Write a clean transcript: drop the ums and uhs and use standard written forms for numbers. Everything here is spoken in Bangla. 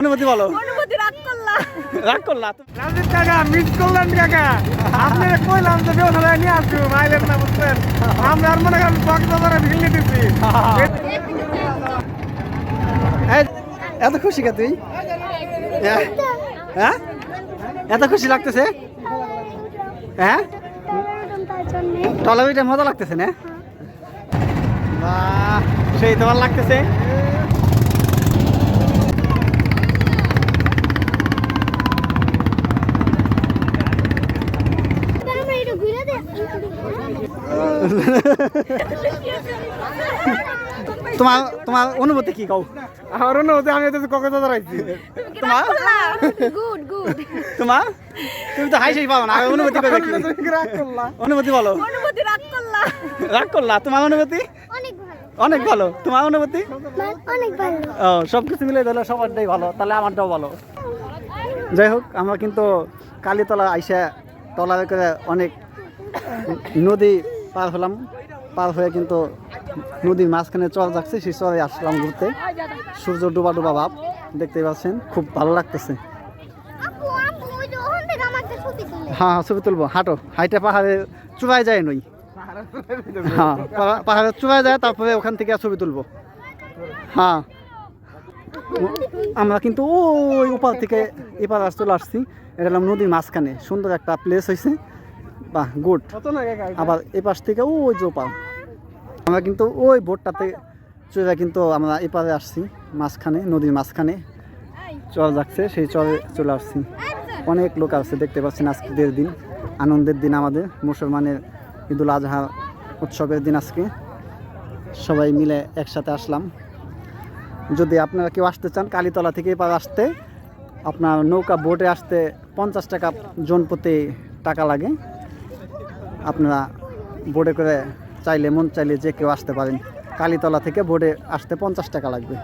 অনুমতি বলো। অনুমতি রাগ করলা। রাগ করলা? রাজীব কাকা মিস করলেন কাকা, আপনারা কইলাম যে বেওসালায় নিয়ে আসবো, মাইলেন না বুঝছেন। আমরা আর মনে করেন কক্সবাজারে ভিড় দিচ্ছি। এত খুশি কে তুই? হ্যাঁ, এত খুশি লাগতেছে? হ্যাঁ, টলাবিটা মজা লাগতেছে না? বাহ, সেই তোমার লাগতেছে। তোমার তোমার অনুভূতি কি কও? আমার অনুমতি, আমি তো কক্সবাজার আইছি। তোমার গুড গুড। তোমার তুমি তো হাই সেই পাও না, অনুভূতি কবে কি? রাগ করলা? অনুভূতি বলো। অনুমতি রাগ করলা। রাগ করলা? তোমার অনুভূতি? অনেক ভালো। অনেক ভালো। তোমার অনুভূতি? অনেক ভালো। ও, সবকিছু মিলে ধরো সবারটাই ভালো, তাহলে আমারটাও ভালো। যাই হোক, আমরা কিন্তু কালীতলা আইসা টলারে করে অনেক নদী পার হলাম। পার হয়ে কিন্তু নদীর মাঝখানে চর যাচ্ছে, সেই চরে আসলাম ঘুরতে। সূর্য ডুবা ডুবা ভাব দেখতেই পাচ্ছেন, খুব ভালো লাগতেছে। হ্যাঁ, ছবি তুলবো। হাঁটো, হাইটা পাহাড়ের চূড়ায় যায় নই। হ্যাঁ, পাহাড়ের চূড়ায় যায়, তারপরে ওখান থেকে ছবি তুলবো। হ্যাঁ, আমরা কিন্তু ওই উপার থেকে এপার চলে আসছি। এটা হলাম নদীর মাঝখানে, সুন্দর একটা প্লেস হয়েছে। বাহ, গুড। আবার এপাশ থেকে ওই যে ওপার, আমরা কিন্তু ওই বোটটাতে চলে কিন্তু আমরা এপারে আসছি, মাঝখানে, নদীর মাঝখানে চর যাচ্ছে, সেই চরে চলে আসছি। অনেক লোক আছে দেখতে পাচ্ছেন। আজকের দিন আনন্দের দিন, আমাদের মুসলমানের ঈদুল আজহা উৎসবের দিন আজকে। সবাই মিলে একসাথে আসলাম। যদি আপনারা কেউ আসতে চান কালীতলা থেকে এপার আসতে, আপনার নৌকা বোটে আসতে 50 টাকা জন প্রতি টাকা লাগে। আপনারা বোটে করে চাইলে, মন চাইলে যে কেউ আসতে পারেন। কালীতলা থেকে বোটে আসতে 50 টাকা লাগবে।